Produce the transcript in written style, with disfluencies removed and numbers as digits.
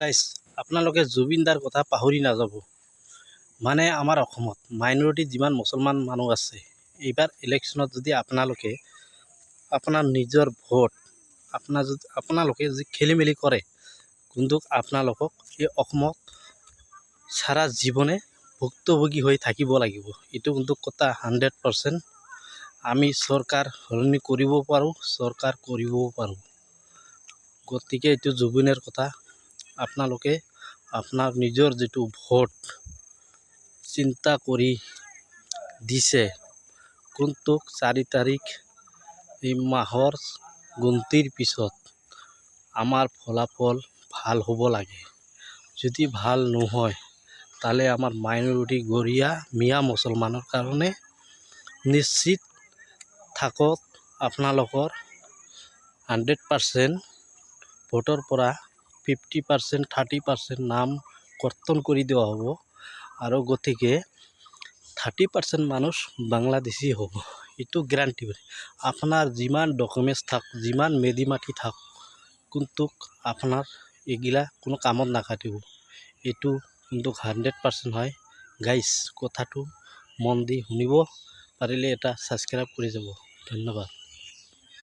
Guys আপোনালোকে জুবিনদাৰ কথা পাহৰি নাযাব। মানে আমাৰ অসমত মাইনৰিটি যিমান মুছলমান মানুহ আছে, এইবাৰ ইলেকশ্যনত যদি আপোনালোকে আপোনাৰ নিজৰ ভোট আপোনালোকে যদি খেলি মেলি কৰে, কিন্তু আপোনালোকক এই অসমত সাৰা জীৱনে ভুক্তভোগী হৈ থাকিব লাগিব। এইটো কিন্তু কথা 100%। আমি চৰকাৰ সলনি কৰিব পাৰোঁ, চৰকাৰ কৰিবও পাৰোঁ। গতিকে এইটো জুবিনৰ কথা আপোনালোকে আপোনাৰ নিজৰ যিটো ভোট চিন্তা কৰি দিছে, কোনটোক 4 তাৰিখ এই মাহৰ গুনতিৰ পিছত আমাৰ ফলাফল ভাল হ'ব লাগে। যদি ভাল নহয় তাহলে আমাৰ মাইনৰিটি গৰিয়া মিয়া মুছলমানৰ কাৰণে নিশ্চিত থাকক আপোনালোকৰ 100% ভোটৰ পৰা 50% 30% নাম কৰ্তন কৰি দেওয়া হ'ব। আৰু গতিকে 30% মানুষ বাংলাদেশী হ'ব, এইটো গ্যারান্টি। আপনার যিমান ডকুমেন্টস থাক, যিমান মেদি মাটি থাক, কিন্তু আপনার এগিলা কোনো কামত নাখাটিব। এইটো কিন্তু 100% হয়। গাইজ কথাটো মন দি শুনিব পাৰিলে এটা সাবস্ক্ৰাইব কৰি যাব। ধন্যবাদ।